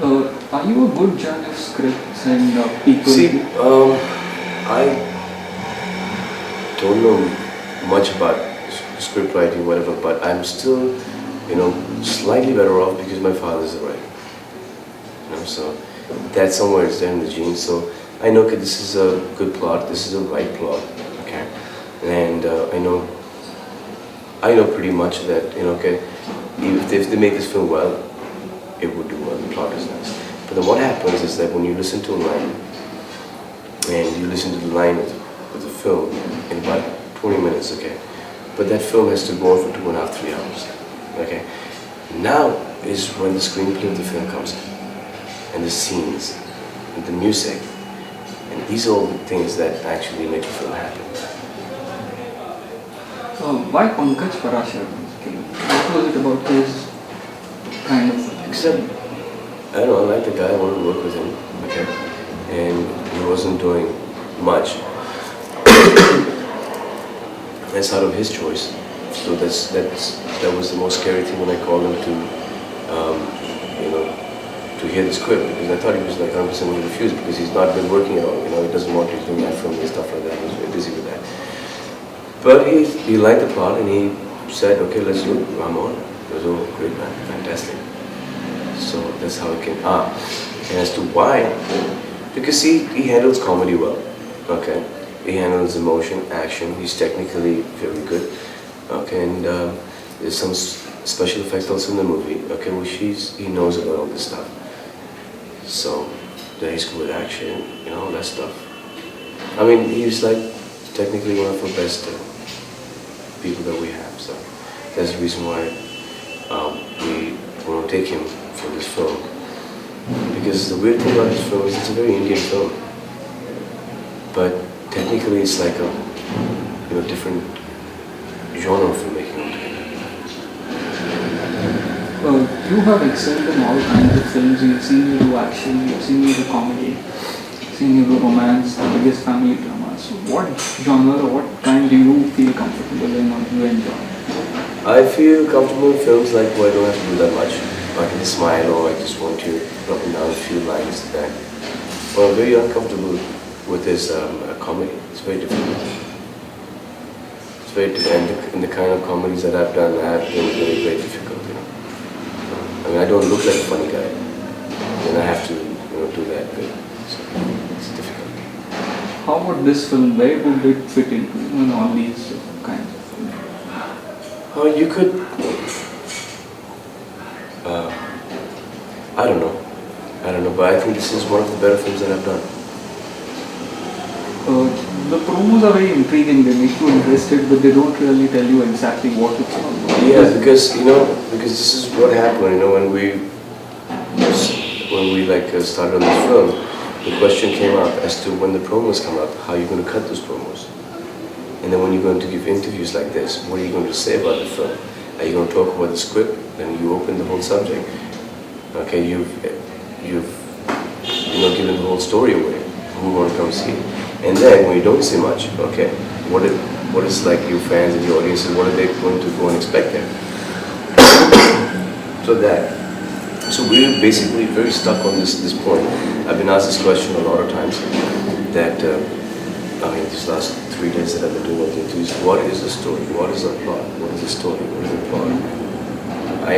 Are you a good judge of scripts and people? See, I don't know much about script writing, whatever, but I'm still, slightly better off because my father's a writer. So that somewhere is there in the genes. So I know, okay, this is a good plot, this is a right plot, okay, and I know pretty much that, okay, if they make this film well, it would do well. The plot is nice. But then what happens is that when you listen to a line, and you listen to the line of the film in about 20 minutes, okay, but that film has to go on for 2.5, 3 hours, okay. Now is when the screenplay of the film comes in, and the scenes, and the music, and these are all the things that actually make the film happen. Why Pankaj Parashar? What was it about his kind of? Except, I don't know, I like the guy, I wanted to work with him, okay, and he wasn't doing much. That's out of his choice. So that was the most scary thing when I called him to hear the script, because I thought he was like 100% going to refuse because he's not been working at all. He doesn't want to do that film and stuff like that. He was very busy with that. But he liked the plot and he said, okay, let's do it. I'm on. It was, oh, great, man, fantastic. So that's how it came. And as to why, because he handles comedy well, okay. He handles emotion, action. He's technically very good, okay. And there's some special effects also in the movie, okay, which he knows about all this stuff. So that he's good with action, all that stuff. I mean, he's like technically one of the best people that we have. So that's the reason why we want to take him for this film. Because the weird thing about this film is it's a very Indian film, but technically it's like a different genre of filmmaking altogether. You have excelled in all kinds of films. You've seen you do action, you've seen you do comedy, seen you do romance, the biggest family drama. So what genre or what kind do you feel comfortable in or do you enjoy? I feel comfortable in films like where I don't have to do that much. I can smile or I just want to drop down a few lines there. Well, I'm very uncomfortable with this comedy. It's very difficult. It's very different. And the kind of comedies that I've done have been very, very difficult. I mean, I don't look like a funny guy, and I have to, do that good. So it's difficult. How about this film? Where would it fit into all these kinds of films? Oh, you could. I don't know, but I think this is one of the better films that I've done. The promos are very intriguing. They make you interested, but they don't really tell you exactly what it's all about. Yeah, because this is what happened. When we started on this film, the question came up as to when the promos come up, how are you going to cut those promos? And then when you're going to give interviews like this, what are you going to say about the film? Are you going to talk about the script? Then you open the whole subject. Okay, you've given the whole story away. Who want to come see? And then when you don't see much, okay, what is like your fans and your audiences, what are they going to go and expect there? So we're basically very stuck on this point. I've been asked this question a lot of times. That these last 3 days that I've been doing all the interviews, what is the story? What is the plot? What is the story? What is the plot? I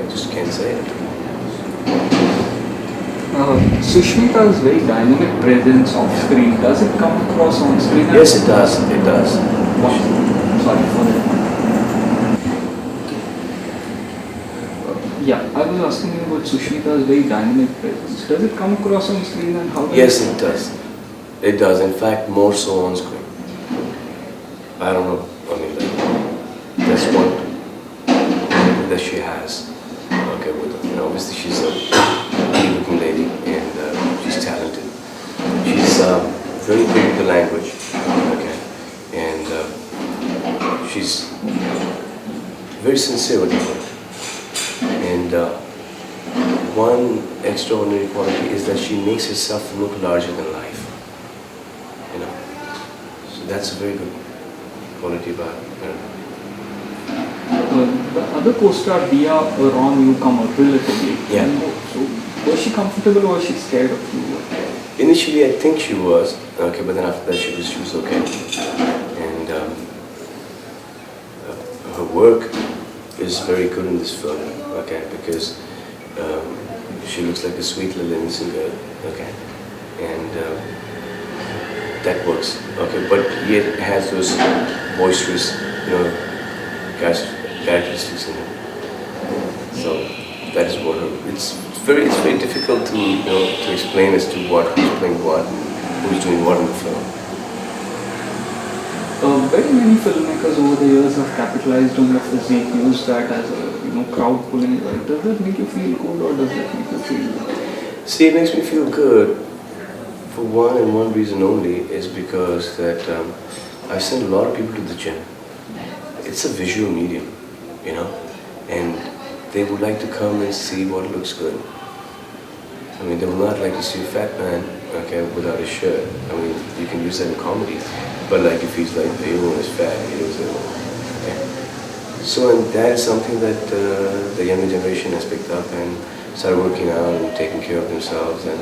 just can't say it. Sushmita's very dynamic presence off screen, does it come across on screen? Yes, it does. It does. Sorry for that. Yeah, I was asking you about Sushmita's very dynamic presence. Does it come across on screen and how? Yes, it does. It does. In fact, more so on screen. I don't know. That's one that she has. Okay, with her. Obviously she's a good-looking lady and she's talented. She's very good with the language. Okay, and she's very sincere with her. And one extraordinary quality is that she makes herself look larger than life. So that's a very good quality about her. The other co-star, Dia, a raw newcomer, relatively. Yeah. So she comfortable or was she scared of you? Initially, I think she was okay, but then after that, she was okay. And her work is very good in this film, okay, because she looks like a sweet little innocent girl, okay, and that works, okay, but yet it has those boisterous, characteristics in it. So that is what it's very difficult to to explain as to who's playing what, who's doing what in the film. Very many filmmakers over the years have capitalized on the physique, used that as a crowd pulling. Does that make you feel good or does that make you feel? See, it makes me feel good for one and one reason only, is because that I send a lot of people to the gym. It's a visual medium, and they would like to come and see what looks good. I mean, they would not like to see a fat man, okay, without a shirt. I mean, you can use that in comedy, but like if he's like, everyone is fat, okay. So, and that is something that the younger generation has picked up and started working out and taking care of themselves, and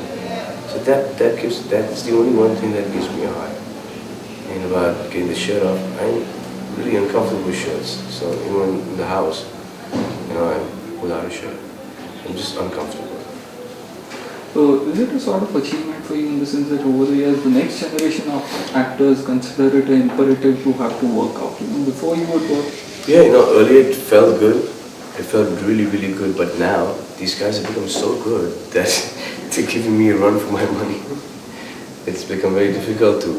so that's the only one thing that gives me a high. And about getting the shirt off, I'm really uncomfortable with shirts. So even in the house, I'm without a shirt. I'm just uncomfortable. So is it a sort of achievement for you in the sense that over the years the next generation of actors consider it an imperative to have to work out? Before you would work? Yeah, earlier it felt good. It felt really, really good. But now these guys have become so good that they're giving me a run for my money. It's become very difficult to,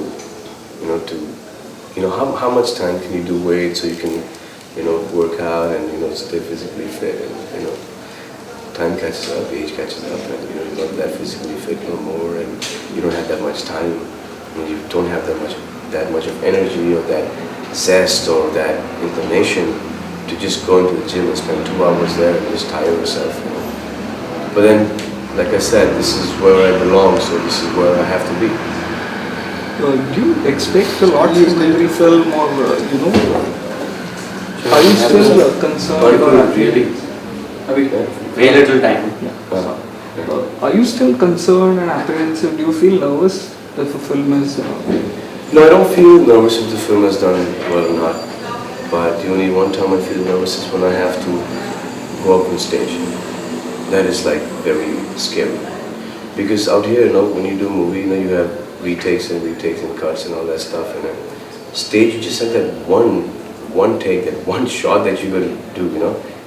how much time can you do weight so you can, work out and stay physically fit, and time catches up, age catches up, and you're not that physically fit no more, and you don't have that much time, and you don't have that much of energy or that zest or that inclination to just go into the gym and spend 2 hours there and just tire yourself. But then, like I said, this is where I belong, so this is where I have to be. Do you expect a lot from every film, or are you still concerned or really? Very little time. Are you still concerned and apprehensive? Do you feel nervous if a film is? No, I don't feel nervous if the film has done well or not. But the only one time I feel nervous is when I have to go up on stage. That is like very scary. Because out here, when you do a movie, you have retakes and cuts and all that stuff. And then stage, you just have that one take, that one shot that you're going to do,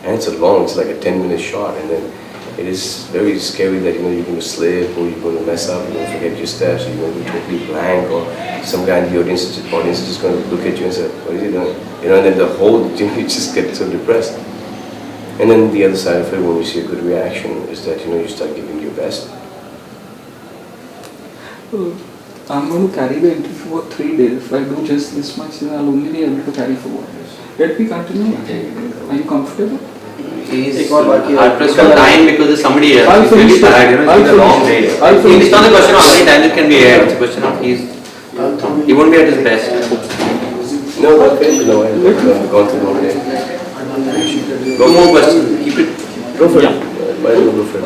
and it's it's like a 10-minute shot, and then it is very scary that you're going to slip, or you're going to mess up, you're going to forget your steps, or you're going to be totally blank, or some guy in the audience is just going to look at you and say, what are you doing? And then the whole, you just get so depressed. And then the other side of it, when you see a good reaction, is that you start giving your best. I'm going to carry the interview for 3 days. If I do just this much, then I'll only be able to carry for 1 day. Let me continue. Are you comfortable? He's hard pressed for time because there's somebody else. I'll He's really finish it. tired, it's been a long day. It's not a question of how many times it can be aired, it's a question of he won't be at his best. No, I've gone through one day. Go more questions. Keep it. Go for it. Might as well go for it.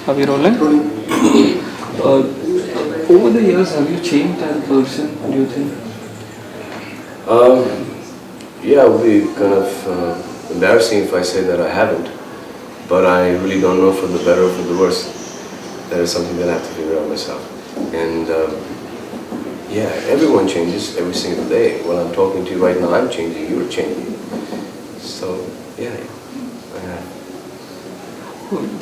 Are we rolling? Over the years, have you changed as a person, do you think? Yeah, it would be kind of embarrassing if I say that I haven't. But I really don't know for the better or for the worse. That is something that I have to figure out myself. And yeah, everyone changes every single day. When I'm talking to you right now, I'm changing, you're changing. So, yeah, I have.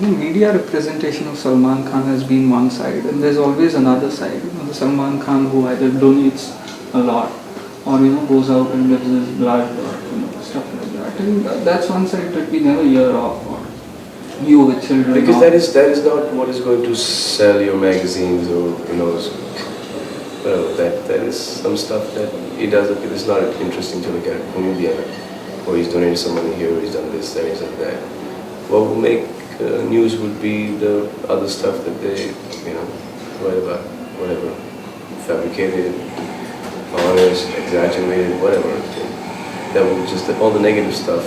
The media representation of Salman Khan has been one side, and there's always another side. The Salman Khan who either donates a lot, or goes out and gives his blood, or stuff like that. And that's one side that we never hear of, or you with children. Because that is not what is going to sell your magazines, or well, that is some stuff that it is not interesting to look at from media. Or he's donated some money here, or he's done this, that, he's done that. What will make news would be the other stuff that they, write about, whatever, fabricated, honest, exaggerated, whatever. That will just all the negative stuff.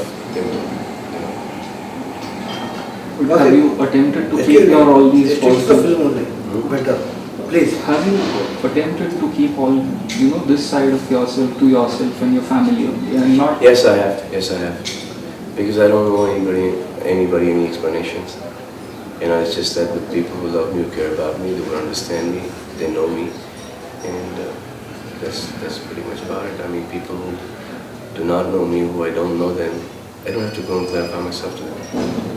But have you attempted to keep your all these false false? film only. Better. Please. Have you attempted to keep all, this side of yourself to yourself and your family only, and not? Yes, I have. Yes, I have. Because I don't owe anybody any explanations. It's just that the people who love me, who care about me, they will understand me, they know me, and that's pretty much about it. I mean, people who do not know me, who I don't know them, I don't have to go and clarify myself to them.